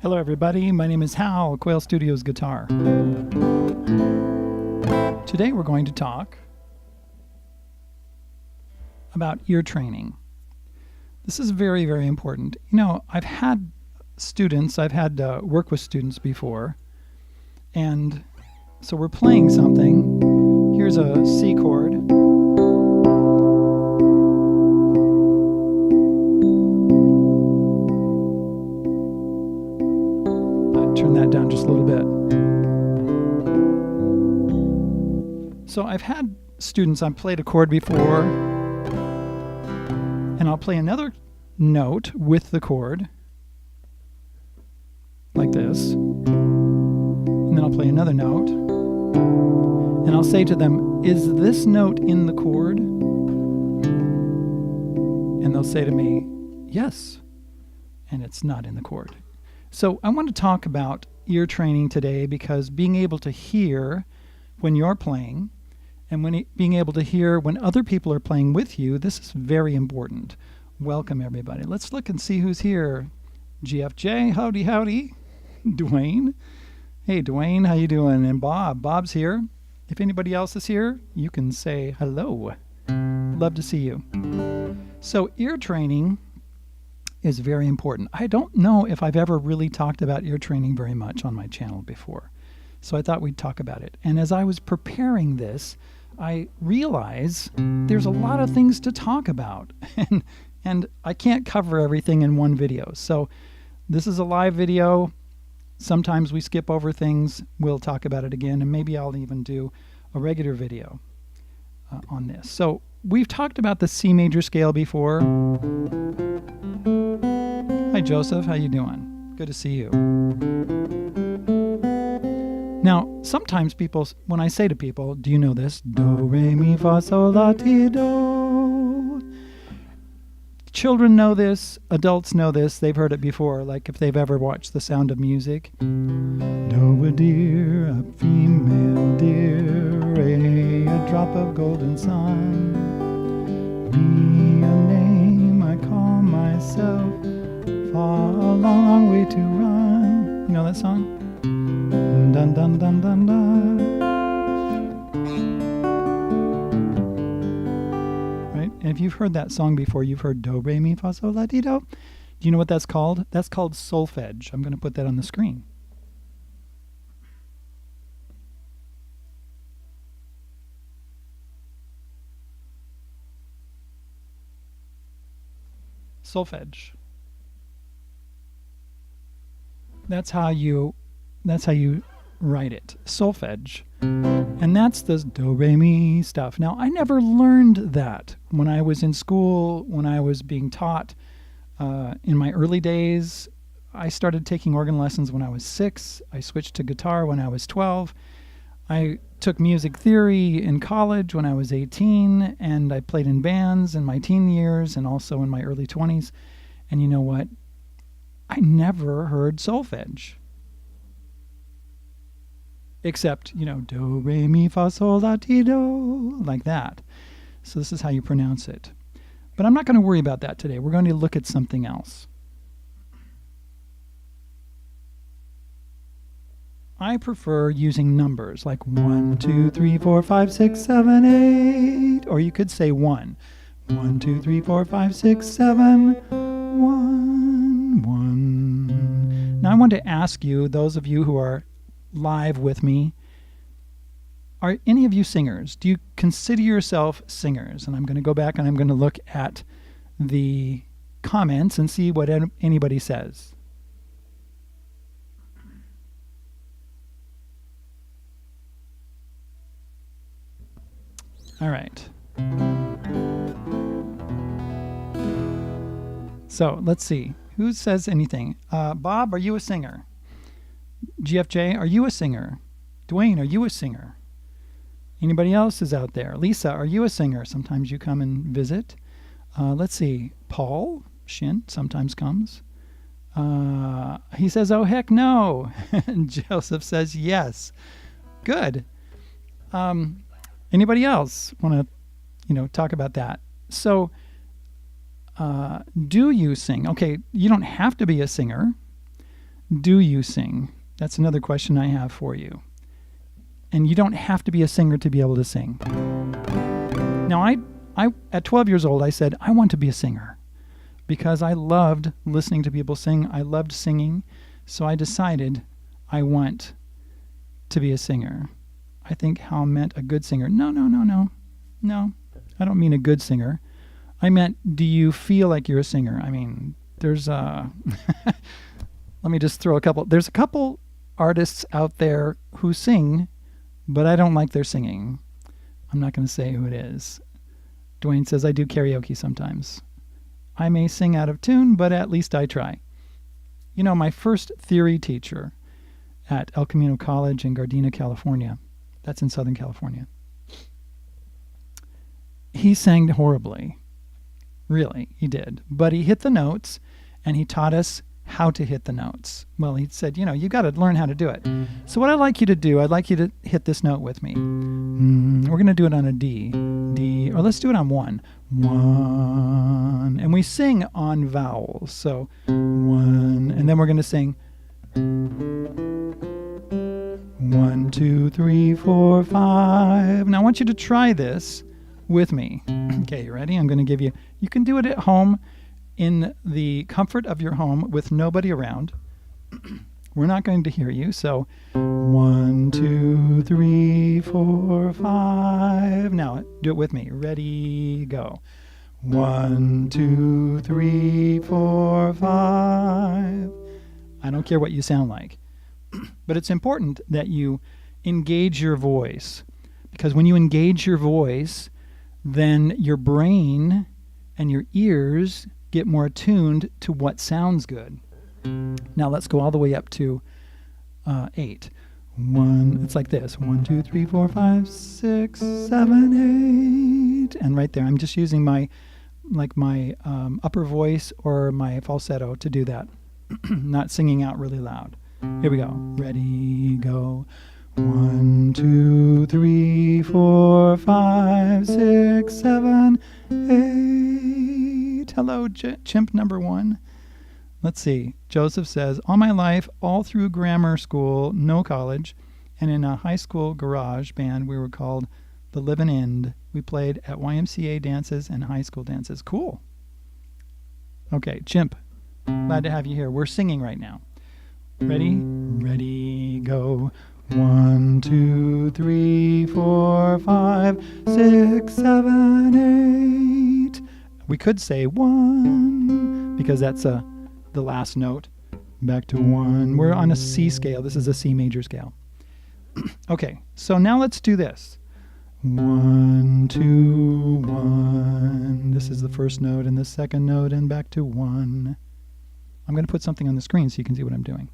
Hello everybody, my name is Hal, Quail Studios Guitar. Today we're going to talk about ear training. This is very, very important. You know, I've had work with students before, and so we're playing something. Here's a C chord. Turn that down just a little bit. So I've had students, I've played a chord before, and I'll play another note with the chord, like this, and then I'll play another note, and I'll say to them, is this note in the chord? And they'll say to me, yes, and it's not in the chord. So I want to talk about ear training today because being able to hear when you're playing and being able to hear when other people are playing with you, this is very important. Welcome everybody. Let's look and see who's here. GFJ, howdy howdy. Dwayne. Hey Dwayne, how you doing? And Bob's here. If anybody else is here, you can say hello. Love to see you. So ear training is very important. I don't know if I've ever really talked about ear training very much on my channel before. So I thought we'd talk about it. And as I was preparing this, I realized there's a lot of things to talk about. And I can't cover everything in one video. So this is a live video. Sometimes we skip over things. We'll talk about it again. And maybe I'll even do a regular video on this. So we've talked about the C major scale before. Hi Joseph, how you doing? Good to see you. Now, sometimes people, when I say to people, do you know this? Do, re, mi, fa, sol, la, ti, do. Children know this, adults know this, they've heard it before, like if they've ever watched The Sound of Music. Do a deer, a female deer, re, a drop of golden sun. Me, a name I call myself, far a long, long way to run. You know that song? Dun dun dun dun dun. Right? And if you've heard that song before, you've heard do, re, mi, fa, sol, la, ti, do. Do you know what that's called? That's called solfege. I'm going to put that on the screen. Solfege. That's how you write it. Solfege. And that's the do, re, mi stuff. Now, I never learned that when I was in school, when I was being taught in my early days. I started taking organ lessons when I was 6. I switched to guitar when I was 12. I took music theory in college when I was 18, and I played in bands in my teen years and also in my early 20s. And you know what? I never heard solfege. Except, you know, do, re, mi, fa, sol, la, ti, do, like that. So this is how you pronounce it. But I'm not going to worry about that today. We're going to look at something else. I prefer using numbers like 1, 2, 3, 4, 5, 6, 7, 8. Or you could say 1. 1, 2, 3, 4, 5, 6, 7, 1, 1. Now I want to ask you, those of you who are live with me, are any of you singers? Do you consider yourself singers? And I'm going to go back and I'm going to look at the comments and see what anybody says. All right. So let's see. Who says anything? Bob, are you a singer? GFJ, are you a singer? Dwayne, are you a singer? Anybody else is out there? Lisa, are you a singer? Sometimes you come and visit. Let's see. Paul Shin sometimes comes. He says, oh, heck no. And Joseph says, yes. Good. Anybody else want to, talk about that? So, do you sing? Okay, you don't have to be a singer. do you sing? That's another question I have for you. And you don't have to be a singer to be able to sing. Now, I at 12 years old, I said, I want to be a singer because I loved listening to people sing. I loved singing. So I decided I want to be a singer. I think Hal meant a good singer. No. I don't mean a good singer. I meant, do you feel like you're a singer? I mean, there's let me just throw a couple. There's a couple artists out there who sing, but I don't like their singing. I'm not going to say who it is. Dwayne says, I do karaoke sometimes. I may sing out of tune, but at least I try. You know, my first theory teacher at El Camino College in Gardena, California, that's in Southern California, he sang horribly. Really, he did. But he hit the notes, and he taught us how to hit the notes. Well, he said, you know, you got to learn how to do it. So what I'd like you to do, I'd like you to hit this note with me. We're going to do it on a D. D, or let's do it on one. One. And we sing on vowels. So one, and then we're going to sing 1, 2, 3, 4, 5. Now I want you to try this with me. Okay, you ready? I'm going to give you, you can do it at home in the comfort of your home with nobody around. We're not going to hear you. So 1, 2, 3, 4, 5. Now do it with me. Ready, go. 1, 2, 3, 4, 5. I don't care what you sound like. But it's important that you engage your voice, because when you engage your voice, then your brain and your ears get more attuned to what sounds good. Now let's go all the way up to 8. 1, it's like this. 1, 2, 3, 4, 5, 6, 7, 8. And right there, I'm just using my upper voice or my falsetto to do that. Not singing out really loud. Here we go. Ready, go. 1, 2, 3, 4, 5, 6, 7, 8. Hello, chimp number 1. Let's see. Joseph says, all my life, all through grammar school, no college, and in a high school garage band, we were called the Livin' End. We played at YMCA dances and high school dances. Cool. Okay, chimp. Glad to have you here. We're singing right now. Ready? Ready, go. 1, 2, 3, 4, 5, 6, 7, 8. We could say 1 because that's the last note. Back to 1. We're on a C scale. This is a C major scale. Okay, so now let's do this. 1, 2, 1. This is the first note and the second note, and back to 1. I'm going to put something on the screen so you can see what I'm doing.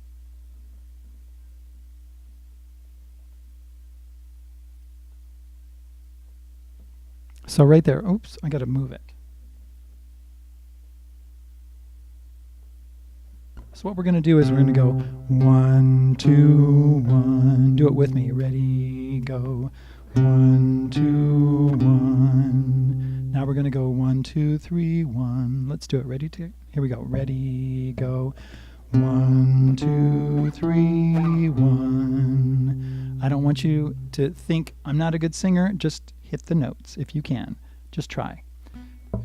So right there, oops, I got to move it. So what we're going to do is we're going to go 1, 2, 1. Do it with me. Ready, go. 1, 2, 1. Now we're going to go 1, 2, 3, 1. Let's do it. Ready to? Here we go. Ready, go. 1, 2, 3, 1. I don't want you to think I'm not a good singer. Just hit the notes if you can. Just try.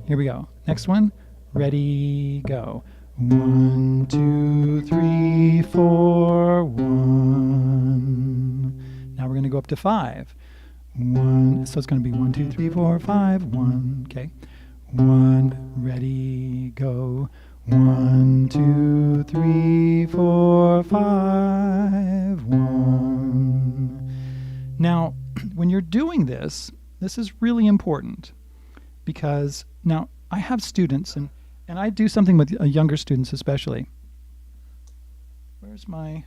Here we go. Next one. Ready, go. 1, 2, 3, 4, 1. Now we're going to go up to 5. 1. So it's going to be 1, 2, 3, 4, 5, 1. Okay. 1. Ready, go. 1, 2, 3, 4, 5, 1. Now, when you're doing this, this is really important because now I have students and I do something with younger students especially. Where's my...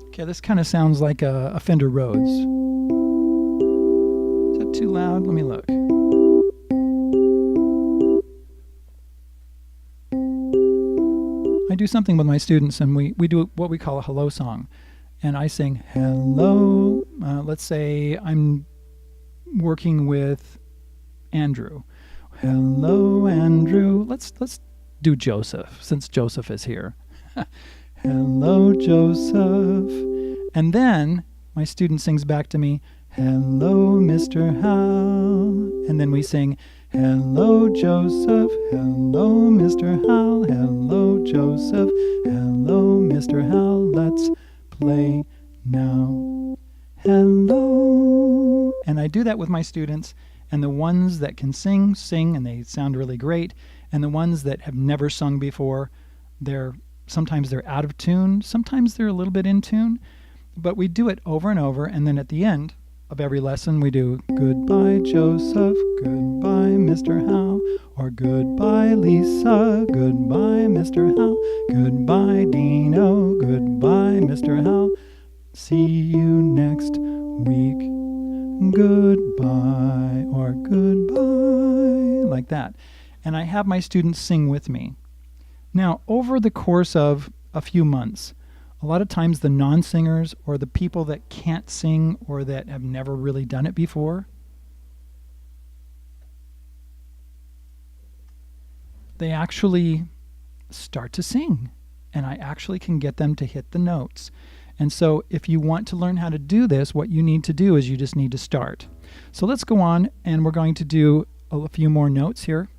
Okay, this kind of sounds like a Fender Rhodes. Is that too loud? Let me look. I do something with my students, and we do what we call a hello song. and I sing hello. Let's say I'm working with Andrew. Hello, Andrew. Let's do Joseph, since Joseph is here. Hello, Joseph. And then my student sings back to me, hello, Mr. Hal. And then we sing, hello, Joseph. Hello, Mr. Hal. Hello, Joseph. Hello, Mr. Hal. Let's play now. Hello. And I do that with my students, and the ones that can sing, and they sound really great. And the ones that have never sung before, sometimes they're out of tune, sometimes they're a little bit in tune, but we do it over and over, and then at the end of every lesson we do goodbye Joseph, goodbye Mr. Hal, or goodbye Lisa, goodbye Mr. Hal, goodbye Dino, goodbye Mr. Hal, see you next week, goodbye, or goodbye, like that. And I have my students sing with me. Now, over the course of a few months, a lot of times the non-singers or the people that can't sing or that have never really done it before, they actually start to sing, and I actually can get them to hit the notes. And so if you want to learn how to do this, what you need to do is you just need to start. So let's go on, and we're going to do a few more notes here.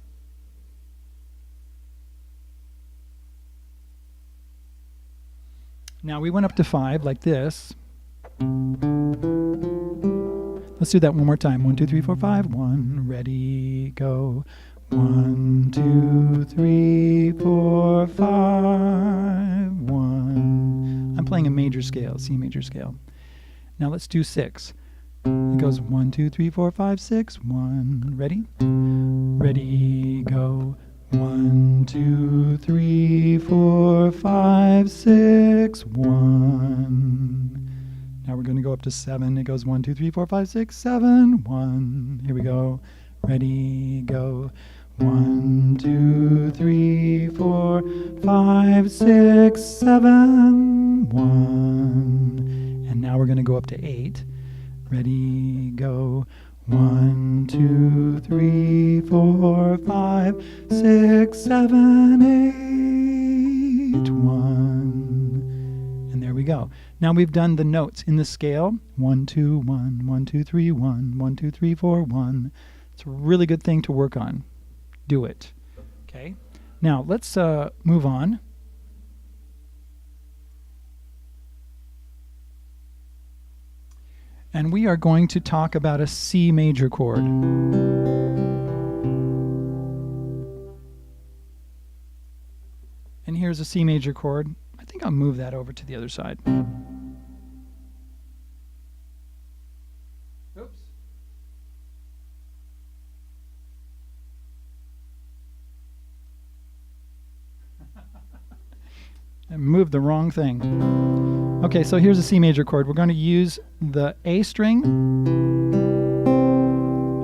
Now we went up to 5 like this. Let's do that one more time. 1, 2, 3, 4, 5. 1, ready, go. 1, 2, 3, 4, 5. 1. I'm playing a major scale, C major scale. Now let's do 6. It goes 1, 2, 3, 4, 5, 6. 1, ready? Ready, go. 1, 2, 3, 4, 5, 6, 1. Now we're going to go up to 7. It goes 1, 2, 3, 4, 5, 6, 7, 1. Here we go. Ready, go. 1, 2, 3, 4, 5, 6, 7, 1. And now we're going to go up to 8. Ready, go. 1, 2, 3, 4, 5, 6, 7, 8, 1. And there we go. Now we've done the notes in the scale. 1, 2, 1, 1, 2, 3, 1, 1, 2, 3, 4, 1. It's a really good thing to work on. Do it. Okay. Now let's move on. And we are going to talk about a C major chord. And here's a C major chord. I think I'll move that over to the other side. Oops. I moved the wrong thing. Okay, so here's a C major chord. We're going to use the A string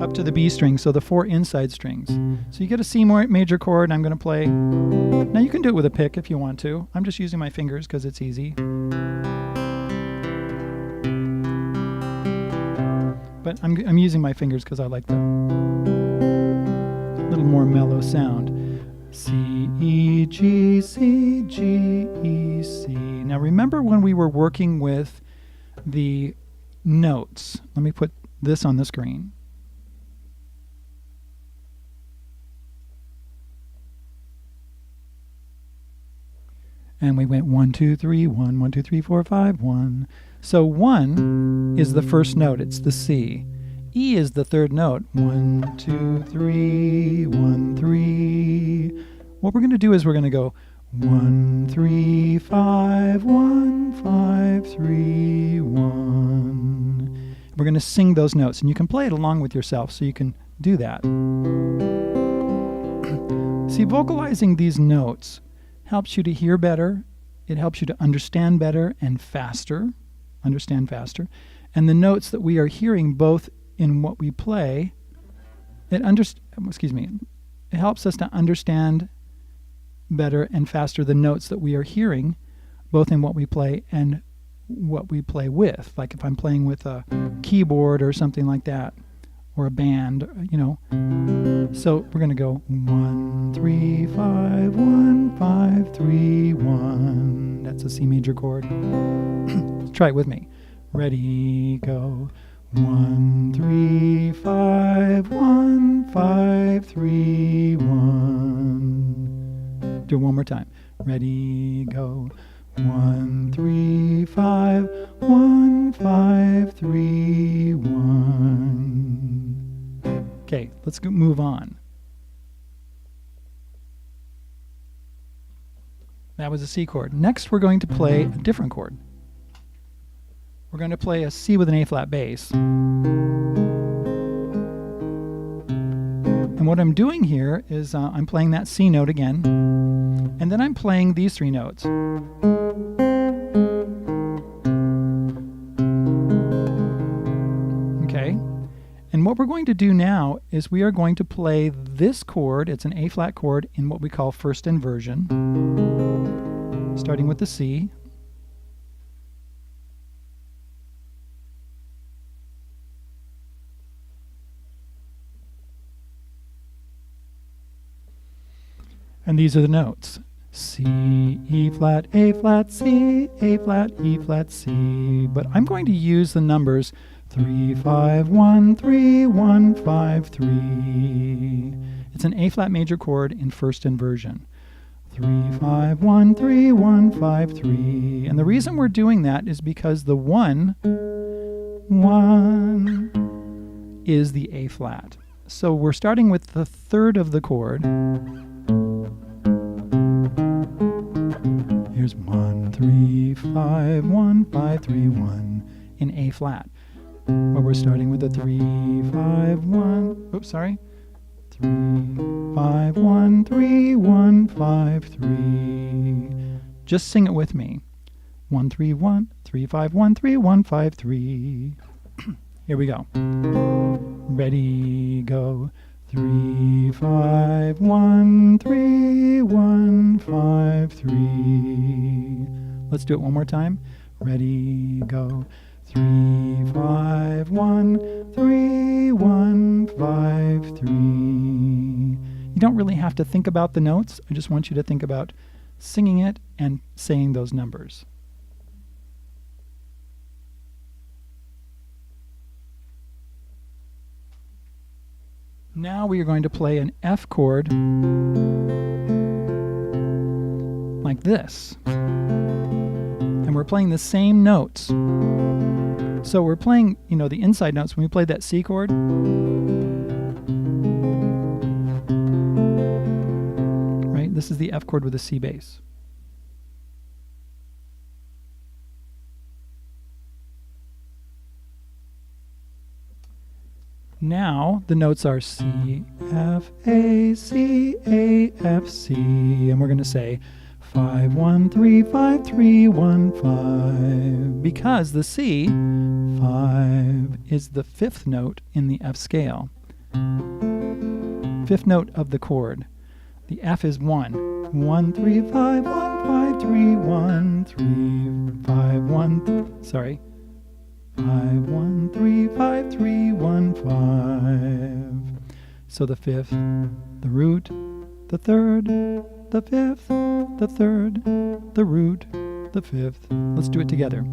up to the B string, so the 4 inside strings. So you get a C major chord, and I'm going to play. Now you can do it with a pick if you want to. I'm just using my fingers because it's easy. But I'm using my fingers because I like the little more mellow sound. C, E, G, C, G, E, C. Now remember when we were working with the notes. Let me put this on the screen. And we went 1, 2, 3, 1, 1, 2, 3, 4, 5, 1. So 1 is the first note, it's the C. E is the third note. 1, 2, 3, 1, 3. What we're going to do is we're going to go 1, 3, 5, 1, 5, 3, 1. We're going to sing those notes, and you can play it along with yourself, so you can do that. See, vocalizing these notes helps you to hear better. It helps you to understand better and faster. Understand faster. And the notes that we are hearing both in what we play, it helps us to understand better and faster the notes that we are hearing, both in what we play and what we play with. Like if I'm playing with a keyboard or something like that, or a band, you know. So we're going to go 1, 3, 5, 1, 5, 3, 1. That's a C major chord. Try it with me. Ready, go. 1, 3, 5, 1, 5, 3, 1. Do it one more time. Ready, go. 1, 3, 5, 1, 5, 3, 1. Okay, let's move on. That was a C chord. Next, we're going to play a different chord. We're going to play a C with an A flat bass. And what I'm doing here is I'm playing that C note again, and then I'm playing these three notes. Okay, and what we're going to do now is we are going to play this chord. It's an A flat chord in what we call first inversion, starting with the C. And these are the notes. C, E flat, A flat, C, A flat, E flat, C. But I'm going to use the numbers 3, 5, 1, 3, 1, 5, 3. It's an A flat major chord in first inversion. 3, 5, 1, 3, 1, 5, 3. And the reason we're doing that is because the 1 is the A flat. So we're starting with the third of the chord. Here's 1, 3, 5, 1, 5, 3, 1 in A flat. But we're starting with a 3, 5, 1. Oops, sorry. 3, 5, 1, 3, 1, 5, 3. Just sing it with me. 1, 3, 1, 3, 5, 1, 3, 1, 5, 3. Here we go. Ready, go. 3, 5, 1, 3, 1, 5, 3. Let's do it one more time. Ready, go. 3, 5, 1, 3, 1, 5, 3. You don't really have to think about the notes. I just want you to think about singing it and saying those numbers. Now we are going to play an F chord like this. And we're playing the same notes. So we're playing, you know, the inside notes. When we played that C chord, right? This is the F chord with a C bass. Now the notes are C, F, A, C, A, F, C, and we're going to say 5, 1, 3, 5, 3, 1, 5, because the C, 5, is the fifth note in the F scale. Fifth note of the chord. The F is 1. 1, 3, 5, 1, 5, 3, 1, 3, 5, 1, sorry. 5, 1, 3, 5, 3, 1, 5. So the fifth, the root, the third, the fifth, the third, the root, the fifth. Let's do it together.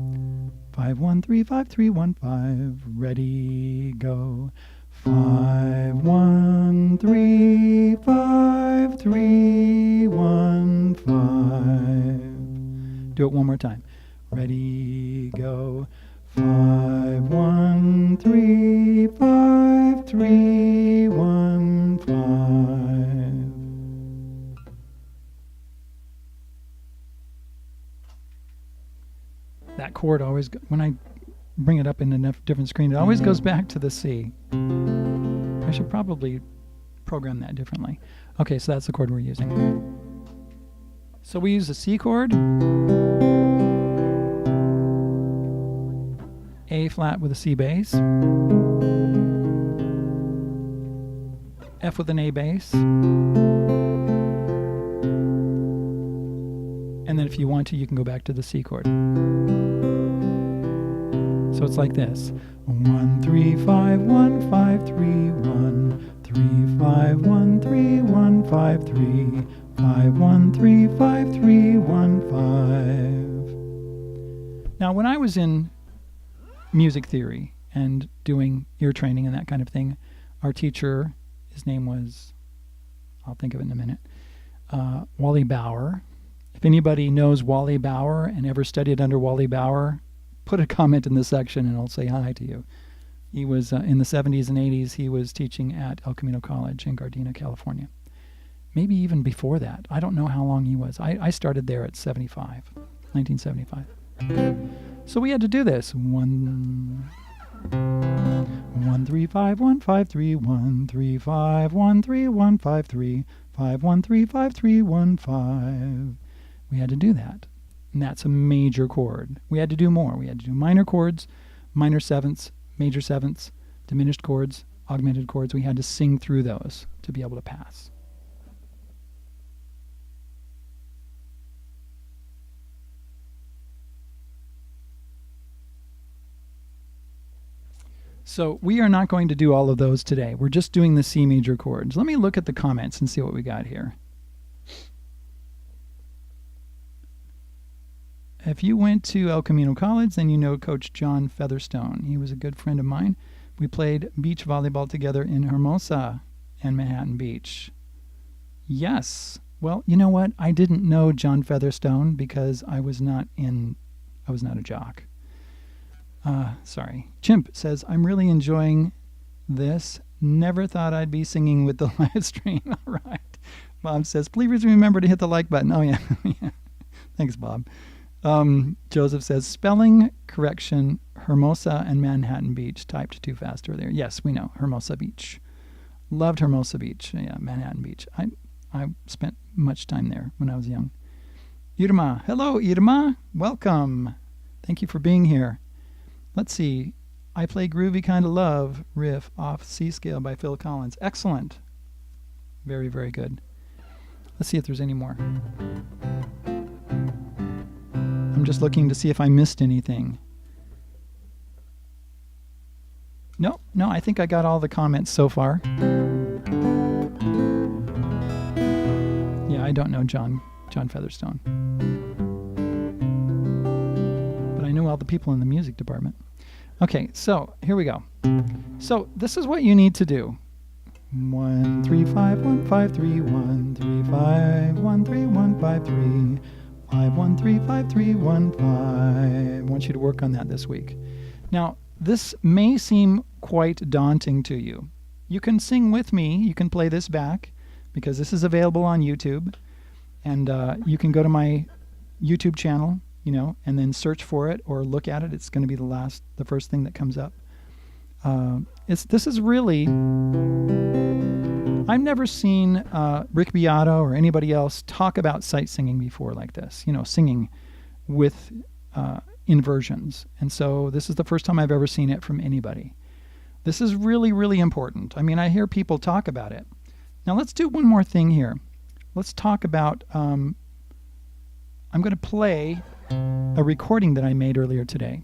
5, 1, 3, 5, 3, 1, 5. Ready, go. 5, 1, 3, 5, 3, 1, 5. Do it one more time. Ready, go. 5, 1, 3, 5, 3, 1, 5. That chord always, when I bring it up in a different screen, it always goes back to the C. I should probably program that differently. Okay, so that's the chord we're using. So we use the C chord, A flat with a C bass, F with an A bass, and then if you want to, you can go back to the C chord. So it's like this. 1 3 5 1 5 3 1 3 5 1 3 1 5 3 5 1 3 5 3 1 5. Now, when I was in music theory and doing ear training and that kind of thing, our teacher, his name was, I'll think of it in a minute, Wally Bauer. If anybody knows Wally Bauer and ever studied under Wally Bauer, put a comment in the section and I'll say hi to you. He was in the 70s and 80s, he was teaching at El Camino College in Gardena, California. Maybe even before that. I don't know how long he was. I started there at 1975. So we had to do this. 1 3 5 1 5 3 1 3 5 1 3 1 5 3 5 1 3 5 3 1 5. We had to do that. And that's a major chord. We had to do more. We had to do minor chords, minor sevenths, major sevenths, diminished chords, augmented chords. We had to sing through those to be able to pass. So we are not going to do all of those today. We're just doing the C major chords. Let me look at the comments and see what we got here. If you went to El Camino College, then you know Coach John Featherstone. He was a good friend of mine. We played beach volleyball together in Hermosa and Manhattan Beach. Yes. Well, you know what? I didn't know John Featherstone because I was not a jock. Sorry. Chimp says, I'm really enjoying this. Never thought I'd be singing with the live stream. All right. Bob says, please remember to hit the like button. Oh, yeah. Yeah. Thanks, Bob. Joseph says, spelling correction, Hermosa and Manhattan Beach. Typed too fast earlier. Yes, we know. Hermosa Beach. Loved Hermosa Beach. Yeah, Manhattan Beach. I spent much time there when I was young. Irma. Hello, Irma. Welcome. Thank you for being here. Let's see. I Play Groovy Kind of Love riff off C scale by Phil Collins. Excellent. Very, very good. Let's see if there's any more. I'm just looking to see if I missed anything. No, I think I got all the comments so far. Yeah, I don't know John Featherstone. But I know all the people in the music department. Okay, so here we go. So this is what you need to do. 1 3 5 1 5 3 1 3 5 1 3 1 5 3 5 1 3 5 3 1 5. I want you to work on that this week. Now, this may seem quite daunting to you. You can sing with me. You can play this back because this is available on YouTube. And you can go to my YouTube channel, and then search for it or look at it. It's going to be the first thing that comes up. This is really, I've never seen Rick Beato or anybody else talk about sight singing before like this, singing with inversions. And so this is the first time I've ever seen it from anybody. This is really, really important. I mean, I hear people talk about it. Now let's do one more thing here. Let's talk about, I'm going to play a recording that I made earlier today.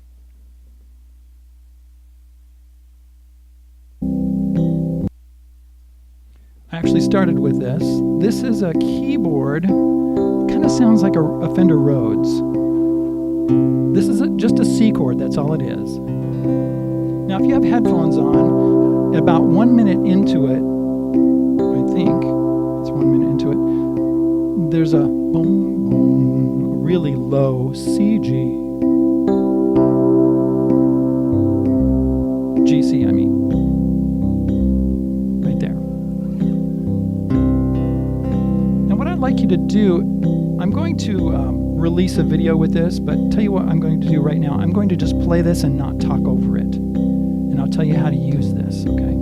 I actually started with this. This is a keyboard. Kind of sounds like a Fender Rhodes. This is just a C chord, that's all it is. Now if you have headphones on, about 1 minute into it, I think, it's 1 minute into it, there's a boom, boom, a really low C, G. GC, I mean. Right there. Now what I'd like you to do, I'm going to release a video with this, but tell you what I'm going to do right now. I'm going to just play this and not talk over it. And I'll tell you how to use this, okay?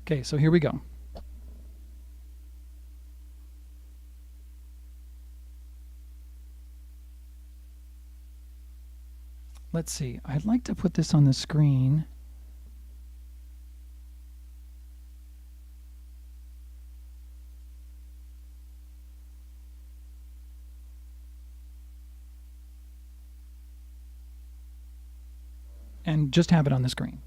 Okay, so here we go. Let's see. I'd like to put this on the screen. and just have it on the screen.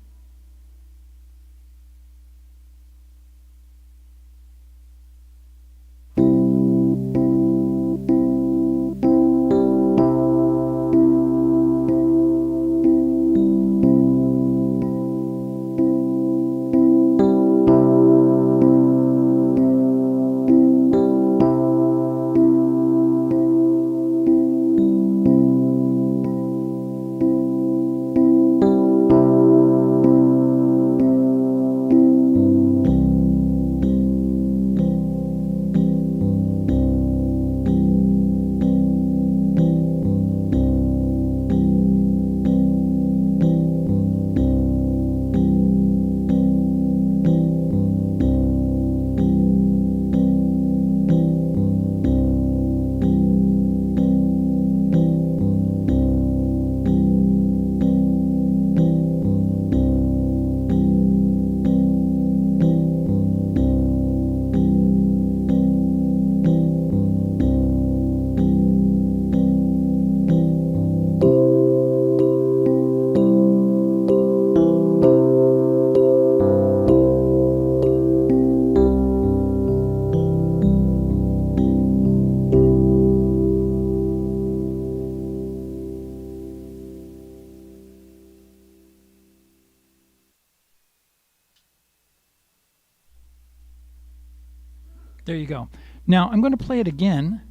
There you go. Now I'm going to play it again.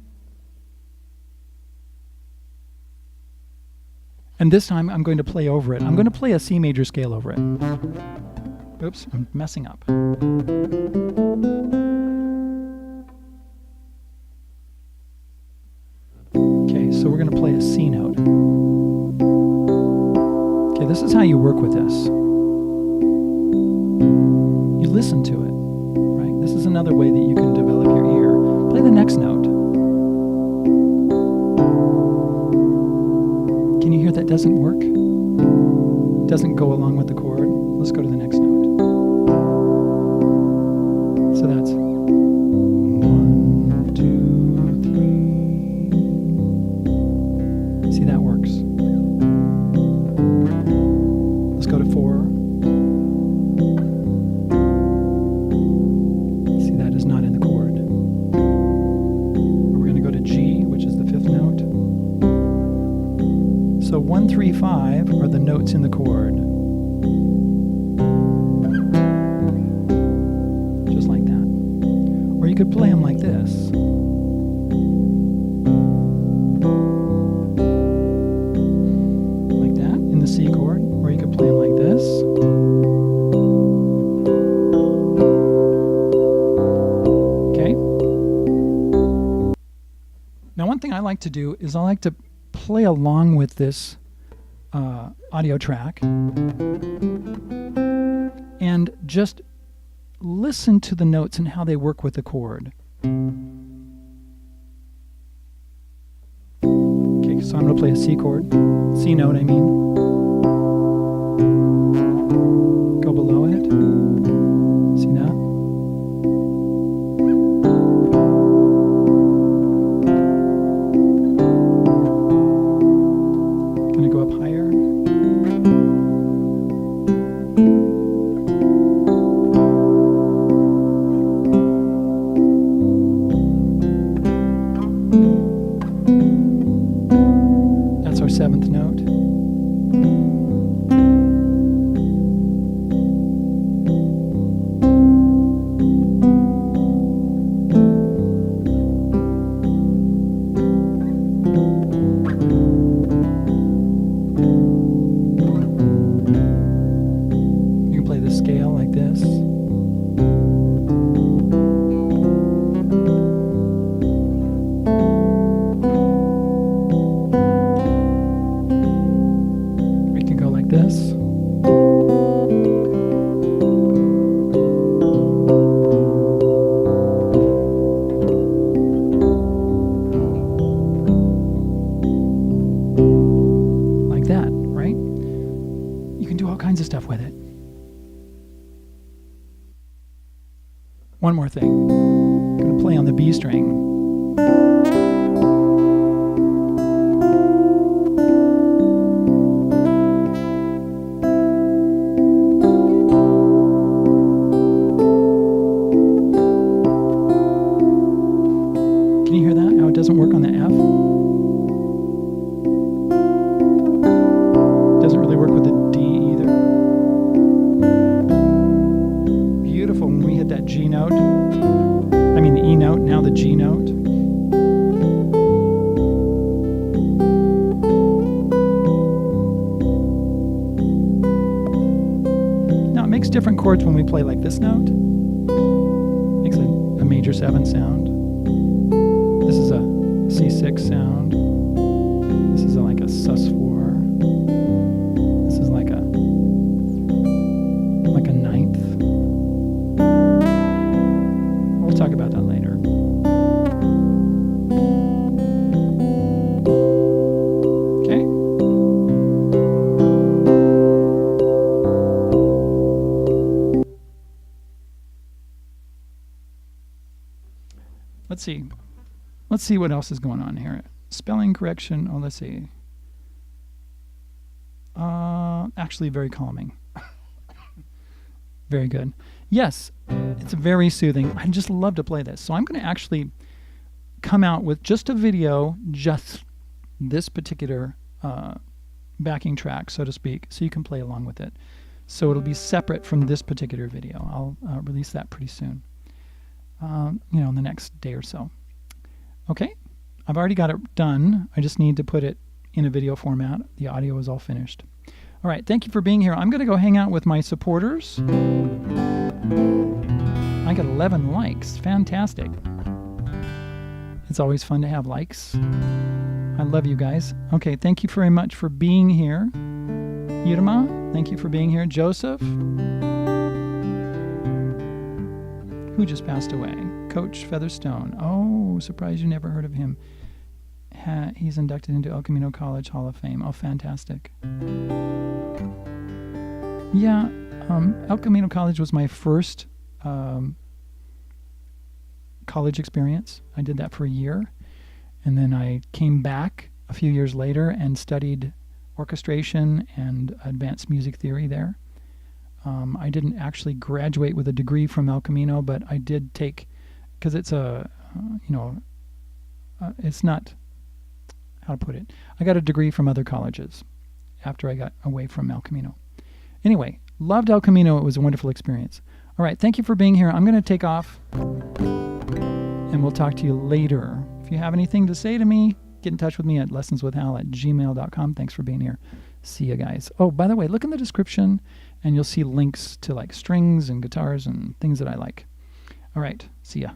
And this time I'm going to play over it. I'm going to play a C major scale over it. Oops, I'm messing up. Okay, so we're going to play a C note. Okay, this is how you work with this. You listen to it, right? This is another way that you can develop your ear. Play the next note. Can you hear that doesn't work? It doesn't go along with the chord. Let's go to the next note. So that's 1, 2, 3. See, that works. Let's go to 4. See, that is not in the chord. We're going to go to G, which is the 5th note. So 1, 3, 5 are the notes in the chord. Just like that. Or you could play them like this. Like that, in the C chord. Or you could play them like this. Okay? Now one thing I like to do is I like to play along with this audio track and just listen to the notes and how they work with the chord. Okay, so I'm going to play a C chord, C note I mean. Go below it. See that? Gonna go up higher. That's our 7th note. Scale like this. We can go like this. Like that, right? You can do all kinds of stuff with it. One more thing. I'm going to play on the B string. makes different chords when we play like this note. Makes a major 7 sound. This is a C6 sound. This is like a sus4. This is like a ninth. We'll talk about that later. Okay. Let's see. Let's see what else is going on here. Spelling correction. Oh, let's see. Actually, very calming. Very good. Yes, it's very soothing. I just love to play this. So I'm going to actually come out with just a video, just this particular backing track, so to speak, so you can play along with it. So it'll be separate from this particular video. I'll release that pretty soon, in the next day or so. Okay, I've already got it done. I just need to put it in a video format. The audio is all finished. All right, thank you for being here. I'm going to go hang out with my supporters. I got 11 likes. Fantastic. It's always fun to have likes. I love you guys. Okay, thank you very much for being here. Irma, thank you for being here. Joseph, who just passed away. Coach Featherstone. Oh, surprised you never heard of him. He's inducted into El Camino College Hall of Fame. Oh, fantastic. Yeah, El Camino College was my first college experience. I did that for a year, and then I came back a few years later and studied orchestration and advanced music theory there. I didn't actually graduate with a degree from El Camino, but I did take, because it's it's not, how to put it, I got a degree from other colleges after I got away from El Camino. Anyway, loved El Camino. It was a wonderful experience. All right, thank you for being here. I'm going to take off, and we'll talk to you later. If you have anything to say to me, get in touch with me at lessonswithhal@gmail.com. Thanks for being here. See you guys. Oh, by the way, look in the description, and you'll see links to like strings and guitars and things that I like. All right, see ya.